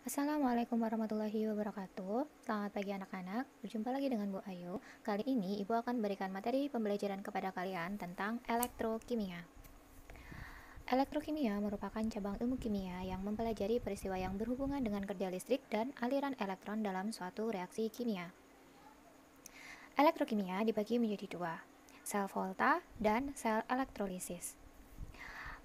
Assalamualaikum warahmatullahi wabarakatuh. Selamat pagi anak-anak. Berjumpa lagi dengan Bu Ayu. Kali ini Ibu akan memberikan materi pembelajaran kepada kalian tentang elektrokimia. Elektrokimia merupakan cabang ilmu kimia yang mempelajari peristiwa yang berhubungan dengan kerja listrik dan aliran elektron dalam suatu reaksi kimia. Elektrokimia dibagi menjadi dua, sel volta dan sel elektrolisis.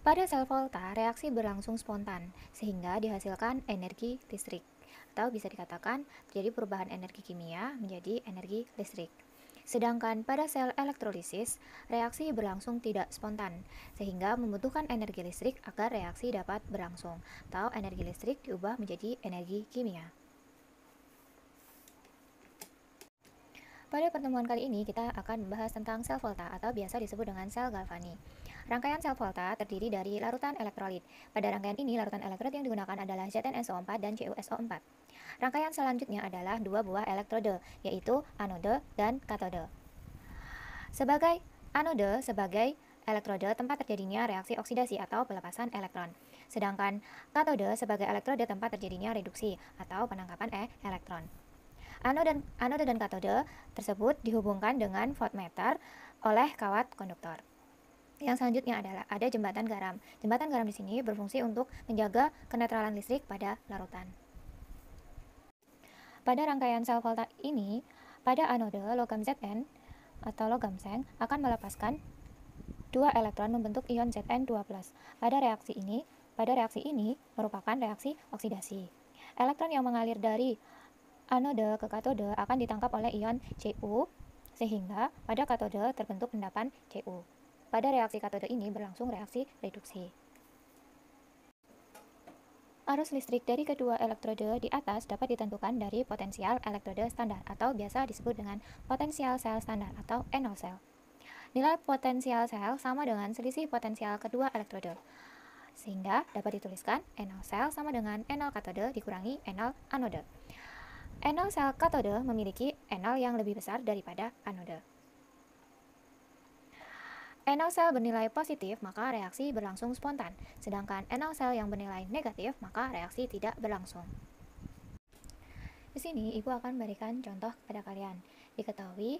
Pada sel volta, reaksi berlangsung spontan, sehingga dihasilkan energi listrik, atau bisa dikatakan terjadi perubahan energi kimia menjadi energi listrik. Sedangkan pada sel elektrolisis, reaksi berlangsung tidak spontan, sehingga membutuhkan energi listrik agar reaksi dapat berlangsung, atau energi listrik diubah menjadi energi kimia. Pada pertemuan kali ini, kita akan membahas tentang sel volta atau biasa disebut dengan sel Galvani. Rangkaian sel volta terdiri dari larutan elektrolit. Pada rangkaian ini, larutan elektrolit yang digunakan adalah ZnSO4 dan CuSO4. Rangkaian selanjutnya adalah dua buah elektrode, yaitu anode dan katode. Sebagai sebagai elektrode tempat terjadinya reaksi oksidasi atau pelepasan elektron. Sedangkan katode sebagai elektrode tempat terjadinya reduksi atau penangkapan elektron. Anode dan katode tersebut dihubungkan dengan voltmeter oleh kawat konduktor. Yang selanjutnya adalah ada jembatan garam. Jembatan garam di sini berfungsi untuk menjaga kenetralan listrik pada larutan. Pada rangkaian sel volta ini, pada anode logam Zn atau logam seng akan melepaskan dua elektron membentuk ion Zn2+. Pada reaksi ini merupakan reaksi oksidasi. Elektron yang mengalir dari anode ke katode akan ditangkap oleh ion Cu, sehingga pada katode terbentuk endapan Cu. Pada reaksi katode ini berlangsung reaksi reduksi. Arus listrik dari kedua elektrode di atas dapat ditentukan dari potensial elektrode standar atau biasa disebut dengan potensial sel standar atau NO sel. Nilai potensial sel sama dengan selisih potensial kedua elektrode, sehingga dapat dituliskan NO sel sama dengan NO katode dikurangi NO anode. NO sel katode memiliki NO yang lebih besar daripada anode. NO sel bernilai positif maka reaksi berlangsung spontan, sedangkan NO sel yang bernilai negatif maka reaksi tidak berlangsung. Di sini Ibu akan memberikan contoh kepada kalian. Diketahui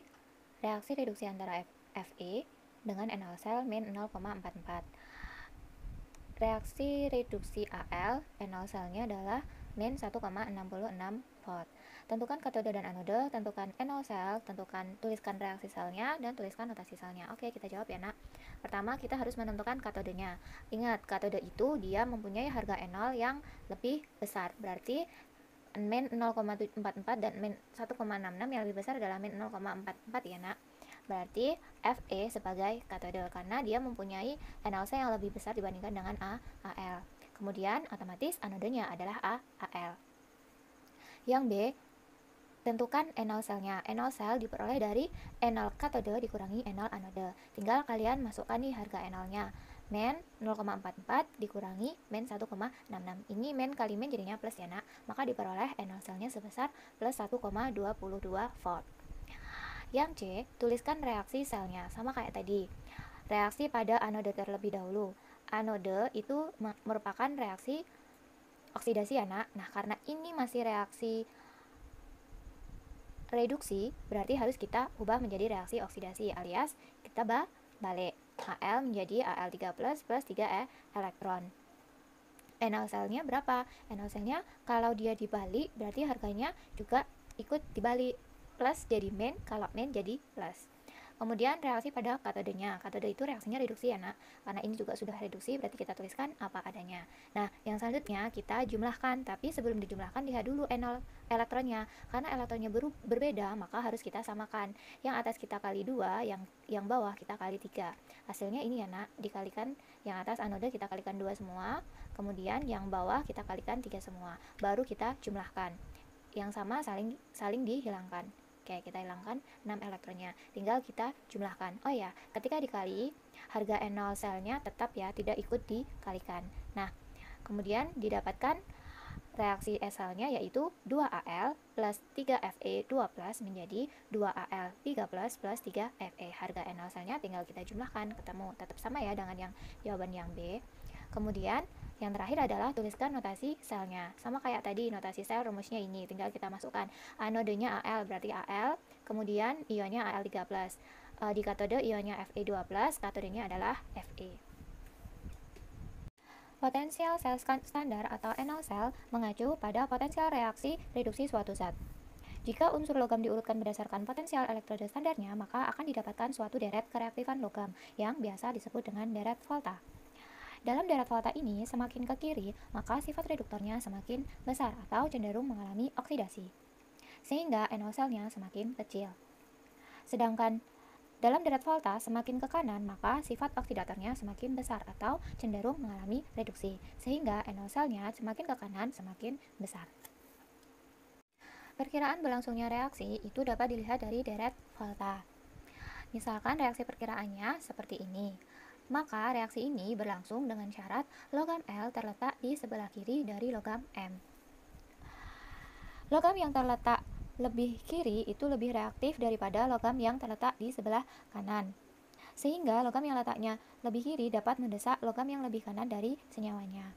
reaksi reduksi antara Fe dengan NO sel min 0,44. Reaksi reduksi Al, NO selnya adalah min 1,66 volt. Tentukan katode dan anode, tentukan NO sel, tuliskan reaksi selnya, dan tuliskan notasi selnya. Oke, kita jawab ya nak. Pertama, kita harus menentukan katodenya. Ingat, katode itu dia mempunyai harga NO yang lebih besar. Berarti min 0,44 dan min 1,66 yang lebih besar adalah min 0,44 ya nak. Berarti Fe sebagai katode karena dia mempunyai NO sel yang lebih besar dibandingkan dengan Al. Kemudian otomatis anodenya adalah Al. Yang B, tentukan NO selnya. NO sel diperoleh dari NO katode dikurangi NO anode. Tinggal kalian masukkan nih harga NO-nya. Men 0,44 dikurangi men 1,66. Ini men kali men jadinya plus ya nak. Maka diperoleh NO selnya sebesar plus 1,22 volt. Yang C, tuliskan reaksi selnya. Sama kayak tadi. Reaksi pada anode terlebih dahulu. Anode itu merupakan reaksi oksidasi ya nak. Nah, karena ini masih reaksi reduksi, berarti harus kita ubah menjadi reaksi oksidasi alias kita balik. Al menjadi Al3+ plus 3 elektron. NO selnya berapa? NO selnya kalau dia dibalik berarti harganya juga ikut dibalik. Plus jadi min, kalau min jadi plus. Kemudian reaksi pada katodenya. Katode itu reaksinya reduksi ya nak. Karena ini juga sudah reduksi berarti kita tuliskan apa adanya. Nah, yang selanjutnya kita jumlahkan. Tapi sebelum dijumlahkan lihat dulu elektronnya. Karena elektronnya berbeda maka harus kita samakan. Yang atas kita kali 2, yang bawah kita kali 3. Hasilnya ini ya nak. Dikalikan yang atas anode kita kalikan 2 semua. Kemudian yang bawah kita kalikan 3 semua. Baru kita jumlahkan. Yang sama saling dihilangkan. Oke, kita hilangkan 6 elektronnya. Tinggal kita jumlahkan. Oh ya, ketika dikali, harga NO selnya tetap ya, tidak ikut dikalikan. Nah, kemudian didapatkan reaksi selnya yaitu 2Al plus 3Fe2+ menjadi 2Al3+ plus 3Fe. Harga NO selnya tinggal kita jumlahkan, ketemu. Tetap sama ya dengan yang jawaban yang B. Kemudian Yang terakhir adalah tuliskan notasi selnya. Sama kayak tadi notasi sel rumusnya ini, tinggal kita masukkan anodenya Al, berarti Al, kemudian ionnya Al3+. Di katode ionnya Fe2+, katodenya adalah Fe. Potensial sel standar atau NO cell mengacu pada potensial reaksi reduksi suatu zat. Jika unsur logam diurutkan berdasarkan potensial elektroda standarnya, maka akan didapatkan suatu deret kereaktifan logam yang biasa disebut dengan deret volta. Dalam deret volta ini, semakin ke kiri, maka sifat reduktornya semakin besar atau cenderung mengalami oksidasi, sehingga NO cell-nya semakin kecil. Sedangkan dalam deret volta semakin ke kanan, maka sifat oksidatornya semakin besar atau cenderung mengalami reduksi, sehingga NO cell-nya semakin ke kanan semakin besar. Perkiraan berlangsungnya reaksi itu dapat dilihat dari deret volta. Misalkan reaksi perkiraannya seperti ini. Maka reaksi ini berlangsung dengan syarat logam L terletak di sebelah kiri dari logam M. Logam yang terletak lebih kiri itu lebih reaktif daripada logam yang terletak di sebelah kanan. Sehingga logam yang letaknya lebih kiri dapat mendesak logam yang lebih kanan dari senyawanya.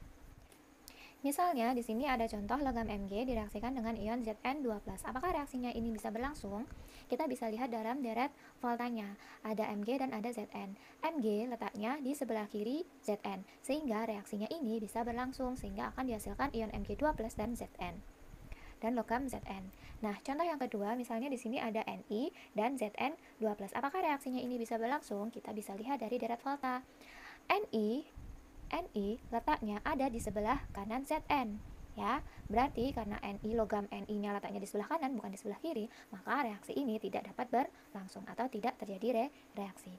Misalnya, di sini ada contoh logam Mg direaksikan dengan ion Zn2+. Apakah reaksinya ini bisa berlangsung? Kita bisa lihat dalam deret voltanya. Ada Mg dan ada Zn. Mg letaknya di sebelah kiri Zn, sehingga reaksinya ini bisa berlangsung, sehingga akan dihasilkan ion Mg2+ dan Zn. Dan logam Zn. Nah, contoh yang kedua, misalnya di sini ada Ni dan Zn2+. Apakah reaksinya ini bisa berlangsung? Kita bisa lihat dari deret volta. Ni letaknya ada di sebelah kanan Zn, ya. Berarti karena logam Ni-nya letaknya di sebelah kanan bukan di sebelah kiri, maka reaksi ini tidak dapat berlangsung atau tidak terjadi reaksi.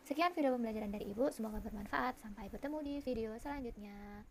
Sekian video pembelajaran dari Ibu, semoga bermanfaat. Sampai bertemu di video selanjutnya.